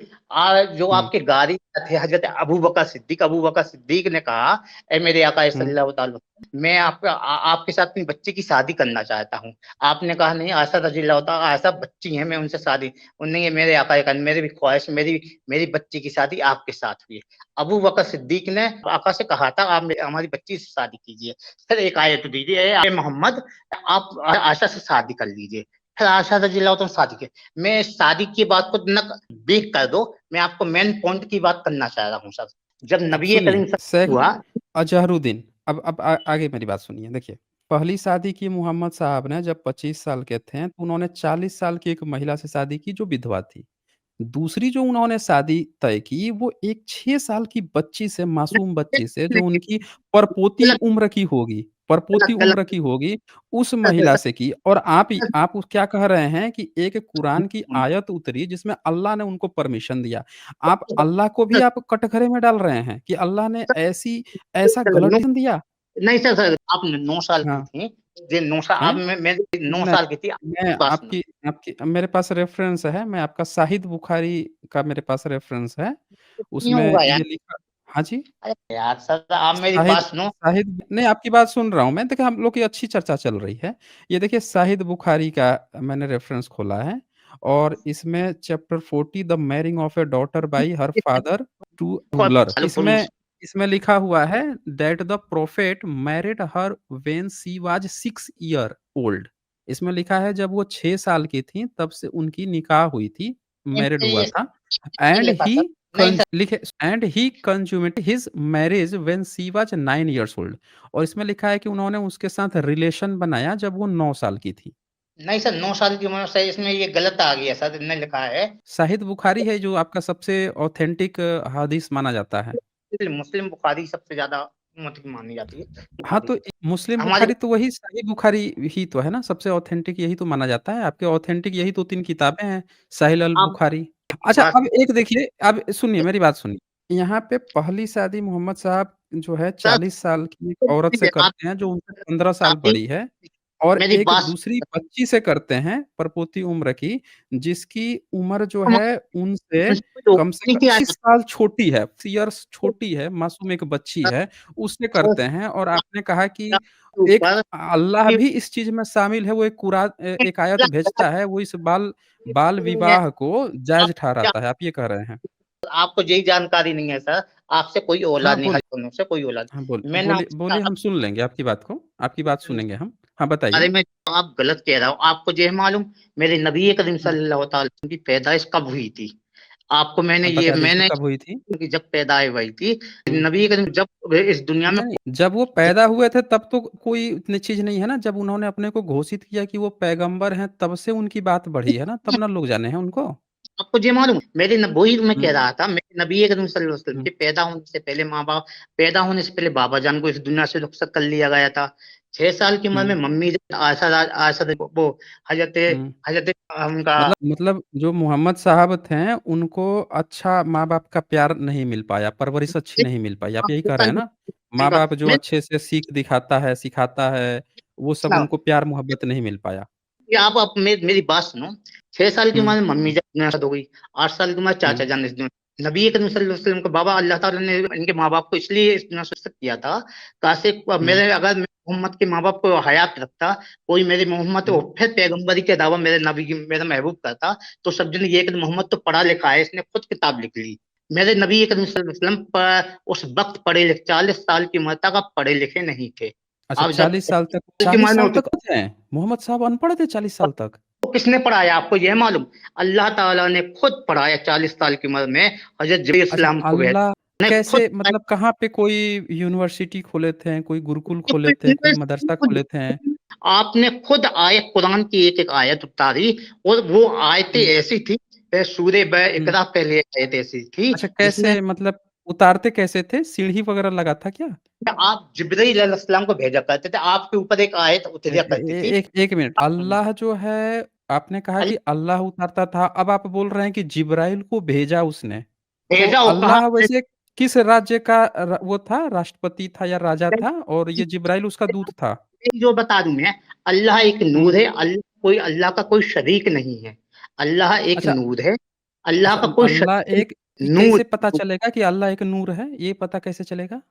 Speaker 2: जो
Speaker 1: हुँ,
Speaker 2: आपके गाड़ी थे हजरत अबू बकर सिद्दीक ने कहा, ए मेरे आका
Speaker 1: हुँ,
Speaker 2: सल्लल्लाहु अलैहि वसल्लम, मैं आपके साथ अपनी बच्ची की शादी करना चाहता हूँ। आपने कहा नहीं, आयशा रज़ियल्लाहु ताला आयशा बच्ची है, मैं उनसे शादी नहीं है मेरे आका का, मेरी भी ख्वाहिश, मेरी मेरी बच्ची की शादी आपके साथ हुई है। अबू बकर सिद्दीक ने आका से कहा था आप हमारी बच्ची से शादी कीजिए। फिर एक आयत दीजिए, ए मोहम्मद आप आयशा से शादी कर लीजिए। फिर आयशा रज़ियल्लाहु ताला शादी की। मैं शादी की बात को न ब्रेक कर दो, मैं आपको मेन पॉइंट की बात करना चाह रहा हूँ सर। जब
Speaker 1: अब
Speaker 2: नबी
Speaker 1: सुनिए,
Speaker 2: करीम
Speaker 1: शेख
Speaker 2: हुआ
Speaker 1: अज़हरुद्दीन। अब आगे मेरी बात सुनिए। देखिए, पहली शादी की मोहम्मद साहब ने जब 25 साल के थे, तो उन्होंने 40 साल की एक महिला से शादी की जो विधवा थी। दूसरी जो उन्होंने शादी तय की, वो एक 6 साल की बच्ची से, मासूम बच्ची से, जो उनकी परपोती
Speaker 2: गलत
Speaker 1: उम्र की होगी, परपोती
Speaker 2: गलत गलत
Speaker 1: उम्र की होगी, उस
Speaker 2: गलत
Speaker 1: महिला से की। और आप क्या कह रहे हैं कि एक कुरान की आयत उतरी जिसमें अल्लाह ने उनको परमिशन दिया। आप अल्लाह को भी आप कटघरे में डाल रहे हैं कि अल्लाह ने ऐसा गलत
Speaker 2: नो,
Speaker 1: दिया?
Speaker 2: नहीं सर आप 9 साल की
Speaker 1: हाँ,
Speaker 2: थी। ये 9 साल
Speaker 1: हैं?
Speaker 2: अब मैं 9
Speaker 1: नहीं,
Speaker 2: साल की थी।
Speaker 1: मैं
Speaker 2: बात सुनो।
Speaker 1: आपकी आपकी मेरे पास रेफ़रेंस है, मैं आपका साहिद बुखारी का मेरे पास रेफ़रेंस है।
Speaker 2: नहीं
Speaker 1: उसमें
Speaker 2: होगा यार।
Speaker 1: ये लिखा। हाँ जी,
Speaker 2: अरे यार सर आप मेरी
Speaker 1: शाहिद
Speaker 2: बात सुनो।
Speaker 1: शाहिद नहीं, आपकी बात सुन रहा हूँ मैं। देखिए, हम लोग की अच्छी चर्चा चल रही है। ये देखिए, शाहिद बुखारी का मैंने रेफ़रेंस खोला है, और इसमें chapter 40, the marrying of a daughter by her father to ruler, इसमें इसमें लिखा हुआ है that the prophet married her when she was 6 year old. इसमें लिखा है जब वो 6 साल की थी तब से उनकी निकाह हुई थी, मैरिड हुआ
Speaker 2: ये
Speaker 1: था।
Speaker 2: नहीं
Speaker 1: एंड
Speaker 2: लिखा
Speaker 1: ही
Speaker 2: सर। नहीं सर
Speaker 1: लिखे and he consummated his marriage when she was 9 years old. और इसमें लिखा है कि उन्होंने उसके साथ रिलेशन बनाया जब वो 9 साल की थी।
Speaker 2: नहीं सर 9 साल की उम्र से इसमें ये गलत आ गया सर, नहीं लिखा है।
Speaker 1: शाहिद बुखारी है जो आपका सबसे ऑथेंटिक हदीस माना जाता है।
Speaker 2: मुस्लिम बुखारी सबसे ज़्यादा मतलब मानी जाती है
Speaker 1: हाँ,
Speaker 2: बुखारी।
Speaker 1: तो मुस्लिम
Speaker 2: हमारी
Speaker 1: बुखारी तो वही सही बुखारी ही तो है ना, सबसे ऑथेंटिक यही तो माना जाता है। आपके ऑथेंटिक यही तो 3 किताबें हैं, साहिल अल
Speaker 2: आप
Speaker 1: बुखारी। अच्छा,
Speaker 2: बात
Speaker 1: अब एक देखिए, अब सुनिए मेरी बात सुनिए। यहाँ पे पहली शादी मोहम्मद साहब जो है
Speaker 2: सर
Speaker 1: 40 साल की एक औरत से
Speaker 2: आप
Speaker 1: करते हैं जो उनसे 15 साल
Speaker 2: शादी
Speaker 1: बड़ी है। और
Speaker 2: मेरी
Speaker 1: एक
Speaker 2: बात
Speaker 1: दूसरी बच्ची से करते हैं परपोती उम्र की, जिसकी उम्र जो
Speaker 2: सुनो,
Speaker 1: है उनसे
Speaker 2: मुझे कोई
Speaker 1: कम
Speaker 2: रोकने
Speaker 1: से
Speaker 2: नहीं
Speaker 1: कम
Speaker 2: किया
Speaker 1: 20
Speaker 2: जाता।
Speaker 1: साल छोटी है, ईयर्स छोटी है, मासूम एक बच्ची है, उससे करते हैं और आपने कहा कि
Speaker 2: के
Speaker 1: एक
Speaker 2: ऊपर
Speaker 1: अल्लाह भी इस चीज़ में शामिल है, वो एक आयत भेजता है, वो इस बाल बाल विवाह को जायज़ ठहराता है, आप ये कह रहे हैं?
Speaker 2: आपको यही जानकारी नहीं है सर, आपसे कोई
Speaker 1: हाँ,
Speaker 2: औलाद नहीं,
Speaker 1: बोलिए।
Speaker 2: हज़रत से कोई औलाद।
Speaker 1: हाँ,
Speaker 2: मैंने
Speaker 1: बोलिए
Speaker 2: आपसे
Speaker 1: बोलिए
Speaker 2: कहा
Speaker 1: हम सुन लेंगे आपकी बात को, आपकी बात सुनेंगे हम। हाँ, बताइए।
Speaker 2: बारे में आप गलत कह रहे हो। आपको ये मालूम मेरे नबी करीम
Speaker 1: हाँ,
Speaker 2: सल्लल्लाहु अलैहि वसल्लम की पैदाइश कब हुई थी? आपको
Speaker 1: अब बता दीजिए
Speaker 2: मैंने
Speaker 1: कब हुई थी?
Speaker 2: कि जब पैदाइश हुई थी,
Speaker 1: हुँ।
Speaker 2: नबी करीम जब इस दुनिया में
Speaker 1: नहीं, नहीं, जब वो पैदा हुए थे तब तो कोई इतनी चीज़ नहीं है ना, जब उन्होंने अपने को घोषित किया कि वो पैगंबर हैं, तब से उनकी बात बढ़ी है ना, तब ना लोग जाने हैं उनको।
Speaker 2: आपको ये मालूम मेरे न वही मैं
Speaker 1: हुँ,
Speaker 2: कह रहा था, मेरे नबी करीम सल्लल्लाहु अलैहि वसल्लम
Speaker 1: हुँ,
Speaker 2: के पैदा होने से पहले बाबा जान को इस दुनिया से रुखसत कर लिया गया था। 6 साल की उम्र में
Speaker 1: हुँ,
Speaker 2: मम्मी आयशा वो हज़रत
Speaker 1: हुँ।
Speaker 2: हज़रत उनका
Speaker 1: मतलब जो मोहम्मद साहब थे, उनको अच्छा माँ-बाप का प्यार नहीं मिल पाया, परवरिश अच्छी नहीं मिल पाई, आप यही कह रहे हैं ना? माँ-बाप जो
Speaker 2: मैं
Speaker 1: अच्छे से सीख दिखाता है, सिखाता है, वो सब उनको प्यार-मोहब्बत नहीं मिल पाया।
Speaker 2: कि आप मेरी बात सुनो। 6 साल की
Speaker 1: हुँ,
Speaker 2: उम्र में मम्मी जान दुनिया से हो गई, 8 साल की उम्र में
Speaker 1: हुँ,
Speaker 2: चाचा जान इस दुनिया। नबी करीम सल्लल्लाहु अलैहि वसल्लम का बाबा अल्लाह ताला ने इनके माँ-बाप को इसलिए इस दुनिया से रुखसत किया था, ताकि
Speaker 1: हुँ,
Speaker 2: मेरे अगर मैं मोहम्मद के माँ-बाप को हयात रखता, कोई मेरे मोहम्मद को
Speaker 1: हुँ।
Speaker 2: फिर पैगंबरी के दावा मेरे नबी की मेरा महबूब करता, तो सब जन ये कि मोहम्मद तो पढ़ा लिखा है, इसने खुद किताब लिख ली। मेरे नबी करीम सल्लल्लाहु अलैहि वसल्लम उस वक़्त 40 साल की उम्र तक आप पढ़े लिखे नहीं थे।
Speaker 1: अच्छा
Speaker 2: अब जब की उम्र
Speaker 1: 40
Speaker 2: में
Speaker 1: साल
Speaker 2: होते
Speaker 1: तक थे? मोहम्मद साहब अनपढ़ थे 40 साल तक?
Speaker 2: तो किसने पढ़ाया आपको यह मालूम? अल्लाह ताला ने खुद पढ़ाया 40 साल की उम्र में हज़रत जिब्रील
Speaker 1: अच्छा,
Speaker 2: इस्लाम को
Speaker 1: अल्लाह
Speaker 2: भेजा ने खुद
Speaker 1: कैसे मतलब कहाँ पे कोई यूनिवर्सिटी खोले थे, कोई गुरुकुल खोले थे, कोई मदरसा खोले थे?
Speaker 2: आपने खुद आयत कुरान की एक-एक आयत उतारी और वो आयतें
Speaker 1: हुँ,
Speaker 2: ऐसी थी सूरे ब
Speaker 1: हुँ।
Speaker 2: इक़रा पहले आयत ऐसी थी
Speaker 1: अच्छा
Speaker 2: जिसमें
Speaker 1: कैसे मतलब उतारते कैसे थे? सीढ़ी वगैरह लगा था क्या?
Speaker 2: आप जिब्रील अलैहिस्सलाम को भेजा करते थे, आपके ऊपर एक आयत
Speaker 1: ए
Speaker 2: उतरा
Speaker 1: ए
Speaker 2: करती
Speaker 1: ए
Speaker 2: थी।
Speaker 1: एक 1 मिनट, अल्लाह जो है आपने कहा
Speaker 2: अल
Speaker 1: कि अल्लाह उतारता था, अब आप बोल रहे हैं कि जिब्राइल को भेजा उसने। तो
Speaker 2: भेजा वो कहाँ
Speaker 1: अल्लाह वैसे किस राज्य का वो था, राष्ट्रपति था या राजा था और ये जिब्राइल उसका दूत था?
Speaker 2: जो बता दूँ मैं, अल्लाह एक
Speaker 1: हुँ।
Speaker 2: नूर है, अल्लाह का कोई शरीक नहीं है। अल्लाह एक
Speaker 1: अच्छा
Speaker 2: नूर है, अल्लाह
Speaker 1: अच्छा
Speaker 2: का कोई
Speaker 1: अल्लाह
Speaker 2: शरीक
Speaker 1: एक
Speaker 2: नूर
Speaker 1: कैसे पता चलेगा कि अल्लाह एक नूर है? ये पता कैसे चलेगा?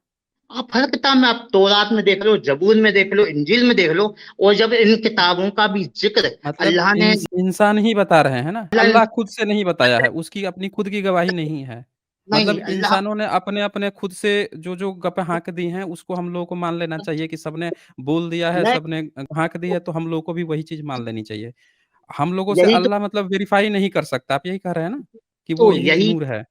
Speaker 2: आप हर किताब में आप तौरात में देख लो, ज़बूर में देख लो, इंजील में देख लो और जब इन किताबों का भी ज़िक्र
Speaker 1: मतलब
Speaker 2: अल्लाह ने
Speaker 1: इंसान ही बता रहे हैं ना?
Speaker 2: अल्लाह
Speaker 1: अल्लाह खुद से नहीं बताया है, उसकी अपनी खुद की गवाही नहीं है।
Speaker 2: नहीं
Speaker 1: मतलब
Speaker 2: अल्लाह
Speaker 1: इंसानों ने अपने-अपने खुद से जो गप्पें हाँक दी हैं, उसको हम लोगों को मान लेना चाहिए कि सबने बोल दिया है,
Speaker 2: मैं
Speaker 1: सबने हाँक दी है, तो हम लोगों को भी वही चीज़ मान लेनी चाहिए। हम लोगों से
Speaker 2: यही तो
Speaker 1: अल्लाह मतलब वेरीफ़ाई नहीं कर सकता, आप यही कह रहे हैं ना? कि वो यही
Speaker 2: यही
Speaker 1: नूर है।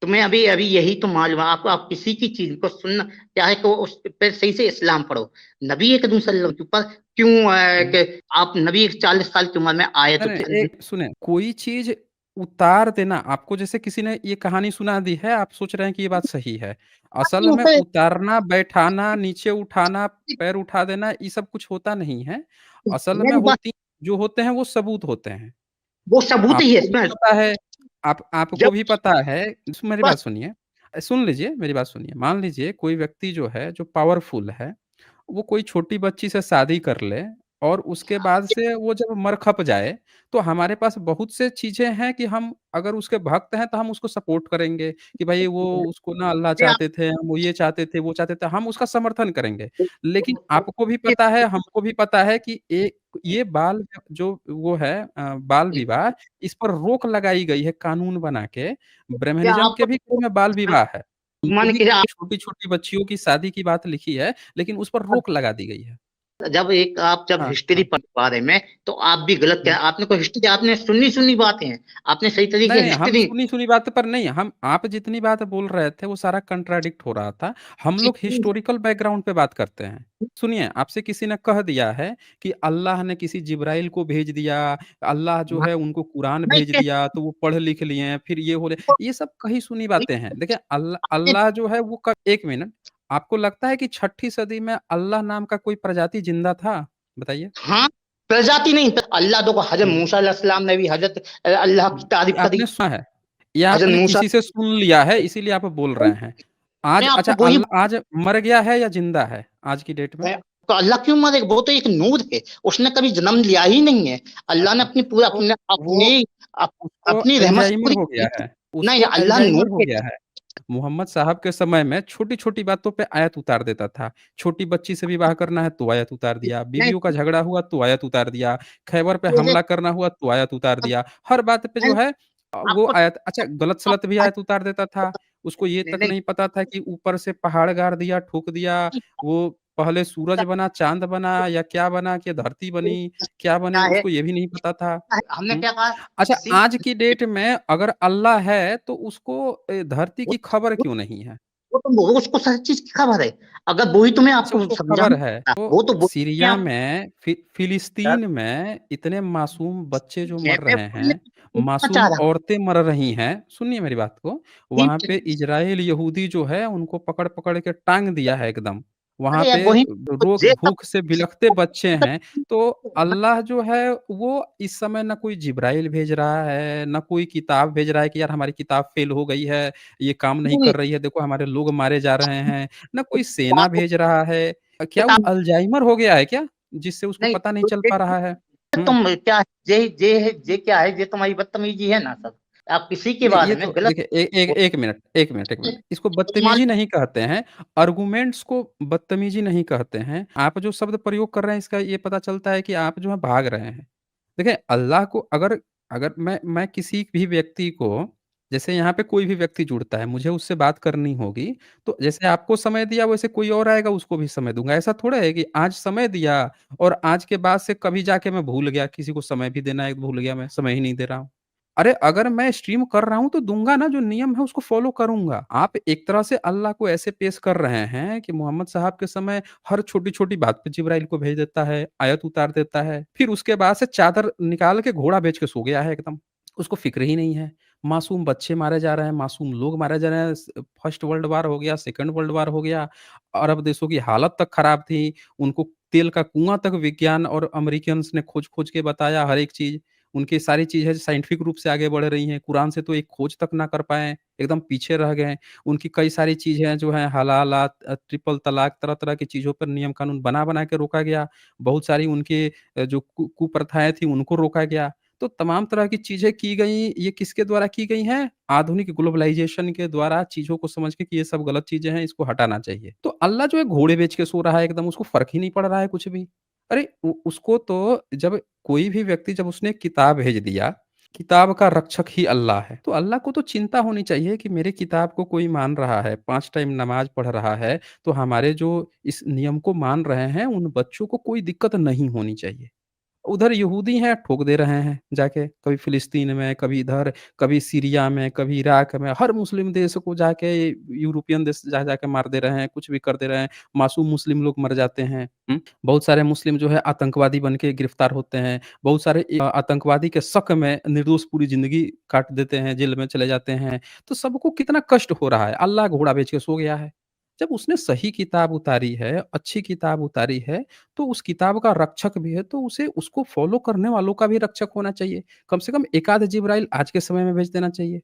Speaker 2: तुम्हें अभी अभी यही तो मालूम है आपको आप किसी की चीज़ को सुनना चाहे तो उस पे सही से इस्लाम पढ़ो। नबी करीम सल्लल्लाहु अलैहि वसल्लम के ऊपर क्यों
Speaker 1: हुँ।
Speaker 2: कि आप नबी 40 साल की उम्र में आयत
Speaker 1: नहीं, नहीं, एक सुनें, कोई चीज़ उतार देना आपको जैसे किसी ने ये कहानी सुना दी है, आप सोच रहे हैं कि ये बात सही है। असल में उतारना, बैठाना, नीचे उठाना, पैर उठा देना, ये सब कुछ होता नहीं है। असल में
Speaker 2: मेरी बात
Speaker 1: जो होते हैं वो सबूत होते हैं।
Speaker 2: वो सबूत ही है
Speaker 1: आपको भी
Speaker 2: इसमें
Speaker 1: पता है आपको
Speaker 2: जब
Speaker 1: भी पता है मेरी
Speaker 2: बस
Speaker 1: बात सुनिए। सुन लीजिए, मेरी बात सुनिए। मान लीजिए कोई व्यक्ति जो है, जो पावरफुल है वो कोई छोटी बच्ची से शादी कर ले और उसके बाद से वो जब मर खप जाए, तो हमारे पास बहुत से चीज़ें हैं कि हम अगर उसके भक्त हैं, तो हम उसको सपोर्ट करेंगे कि भाई वो उसको ना अल्लाह
Speaker 2: ये आप
Speaker 1: चाहते थे, हम वो ये चाहते थे, वो चाहते थे, हम उसका समर्थन करेंगे। लेकिन आपको भी पता है, हमको भी पता है कि ये बाल जो वो है बाल विवाह, इस पर रोक लगाई गई है कानून बना के।
Speaker 2: क्या
Speaker 1: ब्रह्मनिज़्म के भी
Speaker 2: आपको
Speaker 1: कोड में बाल विवाह है। उनमें
Speaker 2: मन
Speaker 1: भी
Speaker 2: किया
Speaker 1: छोटी-छोटी बच्चियों की शादी की बात लिखी है, लेकिन उस पर रोक लगा दी गई है।
Speaker 2: आप जब
Speaker 1: हाँ,
Speaker 2: हिस्ट्री
Speaker 1: हाँ।
Speaker 2: पढ़ बारे में तो आप भी गलत क्या
Speaker 1: हुँ।
Speaker 2: आपने कोई हिस्ट्री आपने सुनी-सुनी बातें हैं। आपने सही
Speaker 1: नहीं,
Speaker 2: तरीके
Speaker 1: नहीं, हम
Speaker 2: हिस्ट्री
Speaker 1: सुनी-सुनी बात पर नहीं, हम आप जितनी बात बोल रहे थे, वो सारा कंट्राडिक्ट हो रहा था। हम लोग हिस्टोरिकल बैकग्राउंड पे बात करते हैं। सुनिए, आपसे किसी ने कह दिया है कि अल्लाह ने किसी जिब्राइल को भेज दिया, अल्लाह जो है उनको कुरान
Speaker 2: नहीं
Speaker 1: भेज दिया, तो वो पढ़ लिख लिए हैं, फिर ये हो रहे ये सब कही-सुनी बातें हैं। देखिए, अल्लाह जो है वो क 1 मिनट, आपको लगता है कि 6ठी सदी में अल्लाह नाम का कोई प्रजाति जिंदा था? बताइए?
Speaker 2: हाँ, प्रजाति नहीं अल्लाह देखो हज़रत
Speaker 1: हुँ।
Speaker 2: मूसा अलैहिस्सलाम ने भी हज़रत अल्लाह की
Speaker 1: ये
Speaker 2: तारीफ़ करी।
Speaker 1: आपने सुना है? या
Speaker 2: हज़रत
Speaker 1: आपने
Speaker 2: मूसा
Speaker 1: किसी से सुन लिया है इसीलिए आप बोल रहे हैं?
Speaker 2: मैं
Speaker 1: आज अच्छा
Speaker 2: आपको वही
Speaker 1: आज मर गया है या ज़िंदा है आज की डेट में?
Speaker 2: तो अल्लाह क्यों मारेगा? वो तो एक नूर है, उसने कभी जन्म लिया ही नहीं है। अल्लाह ने
Speaker 1: अच्छा,
Speaker 2: अपनी पूरा
Speaker 1: तो
Speaker 2: अपने
Speaker 1: वो
Speaker 2: अपने
Speaker 1: उसको
Speaker 2: अपनी रहमत से
Speaker 1: अल्जाइमर
Speaker 2: पूरी
Speaker 1: हो
Speaker 2: की
Speaker 1: गया
Speaker 2: थी।
Speaker 1: है,
Speaker 2: नहीं,
Speaker 1: उसको
Speaker 2: अल्लाह
Speaker 1: अल्जाइमर
Speaker 2: नूर
Speaker 1: हो
Speaker 2: है।
Speaker 1: गया है। मोहम्मद साहब के समय में छोटी-छोटी बातों पे आयत उतार देता था। छोटी बच्ची से विवाह करना है तो आयत उतार दिया,
Speaker 2: नहीं,
Speaker 1: बीवियों का झगड़ा हुआ तो आयत उतार दिया, खैबर पे
Speaker 2: मेरे
Speaker 1: हमला करना हुआ तो आयत उतार दिया। हर बात पे जो
Speaker 2: नहीं,
Speaker 1: है वो
Speaker 2: आपको
Speaker 1: आयत अच्छा गलत-सलत भी आयत उतार देता था। उसको ये
Speaker 2: नहीं,
Speaker 1: तक
Speaker 2: नहीं,
Speaker 1: नहीं पता था कि ऊपर से पहाड़ गाड़ दिया, ठोक दिया, वो पहले सूरज बना, चाँद बना या क्या बना कि धरती बनी, क्या बनी
Speaker 2: क्या है,
Speaker 1: उसको ये भी नहीं पता था।
Speaker 2: हमने
Speaker 1: हुँ।
Speaker 2: क्या कहा?
Speaker 1: अच्छा,
Speaker 2: किसी
Speaker 1: आज की डेट में अगर अल्लाह है, तो उसको धरती
Speaker 2: वो
Speaker 1: की खबर क्यों नहीं है?
Speaker 2: वो उसको हर चीज की खबर है। अगर वही तुम्हें
Speaker 1: अच्छा,
Speaker 2: आपको
Speaker 1: उसको खबर है,
Speaker 2: समझाना,
Speaker 1: तो
Speaker 2: वो तो बोलेंगे
Speaker 1: सीरिया
Speaker 2: आप।
Speaker 1: में
Speaker 2: सर,
Speaker 1: फ़िलिस्तीन में इतने मासूम बच्चे जो
Speaker 2: ये
Speaker 1: मर
Speaker 2: मैं
Speaker 1: रहे
Speaker 2: बोलने
Speaker 1: हैं,
Speaker 2: बोलना चाह
Speaker 1: मासूम
Speaker 2: रहा हूँ।
Speaker 1: औरतें मर रही हैं, सुनिए मेरी बात को, वहाँ पे
Speaker 2: ठीक।
Speaker 1: इज़राइल यहूदी जो है, उनको पकड़-पकड़ के टाँग दिया है एकदम। वहाँ
Speaker 2: अरे यार,
Speaker 1: पे
Speaker 2: वही तो
Speaker 1: रोग
Speaker 2: ये सब
Speaker 1: भूख से बिलखते बच्चे हैं, तो अल्लाह जो है, वो इस समय ना कोई जिब्राइल भेज रहा है, ना कोई किताब भेज रहा है कि यार हमारी किताब फ़ेल हो गई है, ये काम नहीं कर रही है, देखो हमारे लोग मारे जा रहे हैं, ना कोई सेना भेज रहा है। क्या वो
Speaker 2: किताब
Speaker 1: अल्जाइमर हो गया है क्या? जिससे उसको
Speaker 2: नहीं,
Speaker 1: पता नहीं
Speaker 2: तो
Speaker 1: चल पा रहा है? हुँ।
Speaker 2: तुम क्या, ये क्या है? ये तुम्हारी बदतमीजी है ना सर। आप किसी के
Speaker 1: नहीं,
Speaker 2: बारे
Speaker 1: ये
Speaker 2: में
Speaker 1: तो
Speaker 2: गलत
Speaker 1: देखिए ए एक 1 मिनट, 1 मिनट, 1 मिनट। इसको
Speaker 2: मान
Speaker 1: बदतमीज़ी नहीं कहते हैं, आर्गुमेंट्स को बदतमीज़ी नहीं कहते हैं। आप जो शब्द प्रयोग कर रहे हैं, इसका ये पता चलता है कि आप जो है भाग रहे हैं। देखिए, अल्लाह को अगर अगर मैं किसी भी व्यक्ति को जैसे यहाँ पे कोई भी व्यक्ति जुड़ता है, मुझे उससे बात करनी होगी, तो जैसे आपको समय दिया, वैसे कोई और आएगा, उसको भी समय दूँगा। ऐसा थोड़ा है कि आज समय दिया और आज के बाद से कभी जाके मैं भूल गया, किसी को समय भी देना है, भूल गया मैं, समय ही नहीं दे रहा हूँ। अरे! अगर मैं स्ट्रीम कर रहा हूँ तो दूँगा ना, जो नियम है उसको फ़ॉलो करूँगा। आप एक तरह से अल्लाह को ऐसे पेश कर रहे हैं कि मोहम्मद साहब के समय हर छोटी-छोटी बात पे जिब्राइल को भेज देता है, आयत उतार देता है। फिर उसके बाद से चादर निकाल के घोड़ा बेच के सो गया है एकदम। उसको फ़िक्र ही नहीं है। मासूम बच्चे मारे जा रहे हैं, मासूम लोग मारे जा रहे हैं। फर्स्ट वर्ल्ड वार हो गया, सेकंड वर्ल्ड वार हो गया। अरब देशों की हालत तक खराब थी। उनको तेल का कुआँ तक विज्ञान और अमेरिकन्स ने खोज-खोज के बताया हर एक चीज़। उनकी सारी चीज़ें साइंटिफिक रूप से आगे बढ़ रही हैं, कुरान से तो एक खोज तक ना कर पाए, एकदम पीछे रह गए। उनकी कई सारी चीज़ें जो हैं हलालात ट्रिपल तलाक तरह-तरह की चीज़ों पर नियम कानून बना-बना के रोका गया। बहुत सारी उनकी जो कुप्रथाएँ थी उनको रोका गया। तो तमाम तरह की चीज़ें की गई, ये किसके द्वारा की गई हैं? आधुनिक ग्लोबलाइज़ेशन के द्वारा चीज़ों को समझ के कि ये सब गलत चीज़ें हैं, इसको हटाना चाहिए। तो अल्लाह जो है घोड़े बेच के सो रहा है एकदम, उसको फ़र्क ही नहीं पड़ रहा है कुछ भी। अरे! उ उसको तो जब कोई भी व्यक्ति जब उसने किताब भेज दिया, किताब का रक्षक ही अल्लाह है। तो अल्लाह को तो चिंता होनी चाहिए कि मेरे किताब को कोई मान रहा है, 5 टाइम नमाज़ पढ़ रहा है, तो हमारे जो इस नियम को मान रहे हैं, उन बच्चों को कोई दिक्कत नहीं होनी चाहिए। उधर यहूदी हैं, ठोक दे रहे हैं जाके, कभी फ़िलिस्तीन में, कभी इधर, कभी सीरिया में, कभी इराक में, हर मुस्लिम देश को जाके यूरोपियन देश जा-जा के मार दे रहे हैं, कुछ भी कर दे रहे हैं, मासूम मुस्लिम लोग मर जाते हैं। बहुत सारे मुस्लिम जो है आतंकवादी बन के गिरफ्तार होते हैं, बहुत सारे आतंकवादी के शक में निर्दोष पूरी ज़िंदगी काट देते हैं, जेल में चले जाते हैं। तो सबको कितना कष्ट हो रहा है, अल्लाह घोड़ा बेच के सो गया है। जब उसने सही किताब उतारी है, अच्छी किताब उतारी है, तो उस किताब का रक्षक भी है, तो उसे उसको फ़ॉलो करने वालों का भी रक्षक होना चाहिए। कम से कम एक आध जिब्राइल आज के समय में भेज देना चाहिए।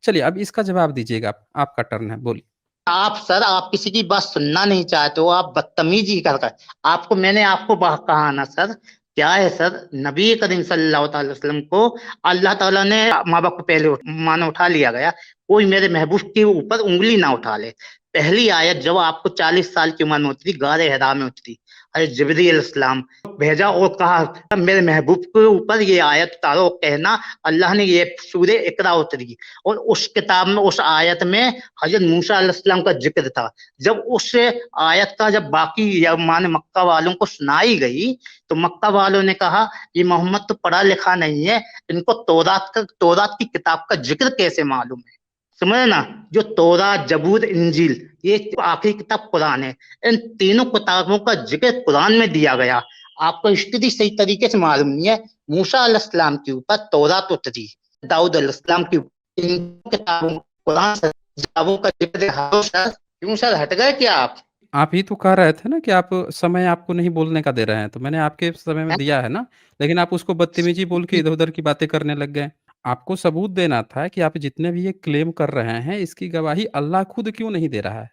Speaker 1: चलिए अब इसका जवाब दीजिएगा आप, आपका टर्न है, बोलिए।
Speaker 2: आप सर, आप किसी की बात सुनना नहीं चाहते हो, आप बदतमीजी कर आपको मैंने आपको कहा ना सर। क्या है सर, नबी करीम सल्लल्लाहु अलैहि वसल्लम को अल्लाह ताला ने माँ बाप को पहले मानो उठा लिया गया। कोई मेरे महबूब के ऊपर उंगली ना उठा ले। पहली आयत जब आपको 40 साल की उम्र में उतरी, गारे हिरा में उतरी। अरे जिब्रील इस्लाम भेजा और कहा मेरे महबूब के ऊपर ये आयत उतारो, कहना अल्लाह ने ये सूरे इकरा उतरी। और उस किताब में, उस आयत में हजरत मूसा अलैहिस्सलाम का जिक्र था। जब उस आयत का जब बाकी माने मक्का वालों को सुनाई गई, तो मक्का वालों ने कहा ये मोहम्मद तो पढ़ा लिखा नहीं है, इनको तौरात की किताब का जिक्र कैसे मालूम है? समझे ना? जो तौरात, जबूर, इंजील, ये आखिरी किताब कुरान है। इन तीनों किताबों का जिक्र कुरान में दिया गया। आपको हिस्ट्री सही तरीके से मालूम नहीं है। मूसा अलैहिस्सलाम के ऊपर तौरात उतरी, दाऊद अलैहिस्सलाम की, इन किताबों कुरान से किताबों का जिक्र है। सर क्यों सर, हट गए क्या आप?
Speaker 1: आप ही तो कह रहे थे ना कि आप समय आपको नहीं बोलने का दे रहे हैं, तो मैंने आपके समय में दिया है ना, लेकिन आप उसको बदतमीज़ी बोल के इधर-उधर की बातें करने लग गए। आपको सबूत देना था कि आप जितने भी ये क्लेम कर रहे हैं, इसकी गवाही अल्लाह खुद क्यों नहीं दे रहा है?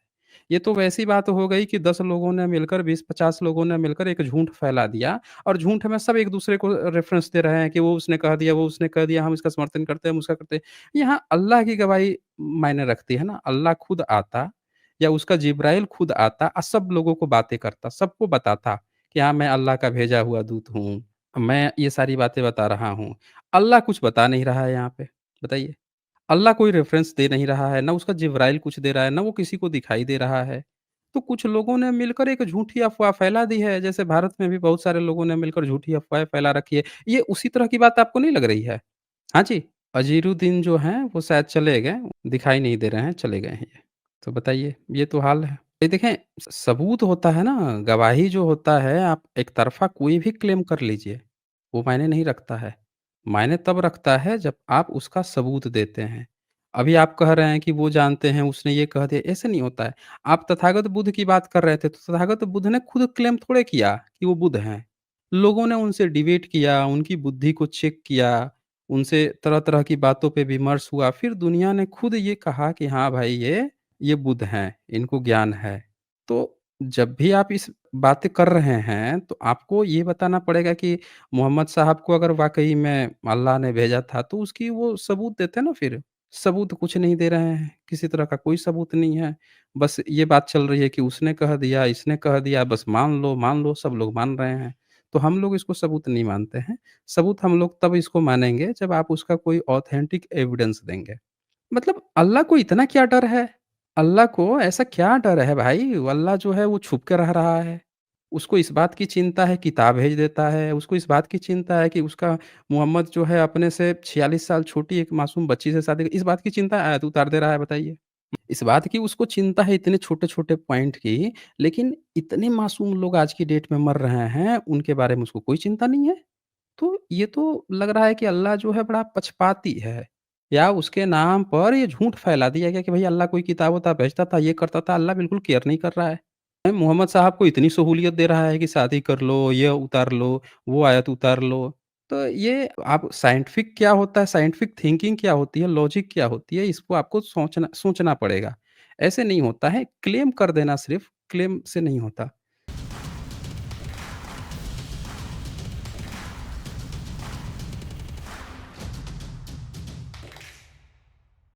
Speaker 1: ये तो वैसी बात हो गई कि 10 लोगों ने मिलकर 20-50 लोगों ने मिलकर एक झूठ फैला दिया और झूठ में सब एक-दूसरे को रेफ़रेंस दे रहे हैं कि वो उसने कह दिया, वो उसने कह दिया, हम इसका समर्थन करते हैं, हम उसका करते हैं। यहाँ अल्लाह की गवाही मायने रखती है ना, अल्लाह खुद आता या उसका जिब्राइल खुद आता और सब लोगों को बातें करता, सबको बताता कि हाँ, मैं अल्लाह का भेजा हुआ दूत हूँ, मैं ये सारी बातें बता रहा हूँ। अल्लाह कुछ बता नहीं रहा है यहाँ पे, बताइए। अल्लाह कोई रेफ़रेंस दे नहीं रहा है, ना उसका जिब्राइल कुछ दे रहा है, ना वो किसी को दिखाई दे रहा है। तो कुछ लोगों ने मिलकर एक झूठी अफ़वाह फैला दी है, जैसे भारत में भी बहुत सारे लोगों ने मिलकर झूठी अफ़वाहें फैला रखी है। ये उसी तरह की बात आपको नहीं लग रही है? हाँ जी, अज़ीरुद्दीन जो हैं, वो शायद चले गए, दिखाई नहीं दे रहे हैं, चले गए हैं ये। तो बताइए, ये तो हाल है। ये देखें, सबूत होता है ना, गवाही जो होता है, आप एक तरफ़ा कोई भी क्लेम कर लीजिए, वो मायने नहीं रखता है। मायने तब रखता है जब आप उसका सबूत देते हैं। अभी आप कह रहे हैं कि वो जानते हैं, उसने ये कह दिया, ऐसे नहीं होता है। आप तथागत बुद्ध की बात कर रहे थे, तो तथागत बुद्ध ने खुद क्लेम थोड़े किया कि वो बुद्ध हैं। लोगों ने उनसे डिबेट किया, उनकी बुद्धि को चेक किया, उनसे तरह-तरह की बातों पे विमर्श हुआ, फिर दुनिया ने खुद ये कहा कि हाँ भाई ये बुद्ध हैं, इनको ज्ञान है। तो जब भी आप इस बातें कर रहे हैं, तो आपको ये बताना पड़ेगा कि मोहम्मद साहब को अगर वाक़ई में अल्लाह ने भेजा था, तो उसकी वो सबूत देते ना फिर। सबूत कुछ नहीं दे रहे हैं, किसी तरह का कोई सबूत नहीं है। बस ये बात चल रही है कि उसने कह दिया, इसने कह दिया, बस मान लो, सब लोग मान रहे हैं। तो हम लोग इसको सबूत नहीं मानते हैं। सबूत हम लोग तब इसको मानेंगे, जब आप उसका कोई ऑथेंटिक एविडेंस देंगे। मतलब अल्लाह को इतना क्या डर है? अल्लाह को ऐसा क्या डर है भाई? अल्लाह जो है वो छुप के रह रहा है। उसको इस बात की चिंता है, किताब भेज देता है। उसको इस बात की चिंता है कि उसका मोहम्मद जो है अपने से 46 साल छोटी एक मासूम बच्ची से शादी इस बात की चिंता आयत उतार दे रहा है बताइए। इस बात की उसको चिंता है इतने छोटे-छोटे पॉइंट की, लेकिन इतने मासूम लोग आज की डेट में मर रहे हैं, उनके बारे में उसको कोई चिंता नहीं है। तो ये तो लग रहा है कि अल्लाह जो है बड़ा पक्षपाती है या उसके नाम पर ये झूठ फैला दिया गया कि भई अल्लाह कोई किताब-वताब भेजता था, ये करता था, अल्लाह बिल्कुल केयर नहीं कर रहा है। मोहम्मद साहब को इतनी सहूलियत दे रहा है कि शादी कर लो, ये उतार लो, वो आयत उतार लो। तो ये आप साइंटिफिक क्या होता है, साइंटिफिक थिंकिंग क्या होती है, लॉजिक क्या होती है, इसको आपको सोचना सोचना पड़ेगा। ऐसे नहीं होता है, क्लेम कर देना सिर्फ़ क्लेम से नहीं होता।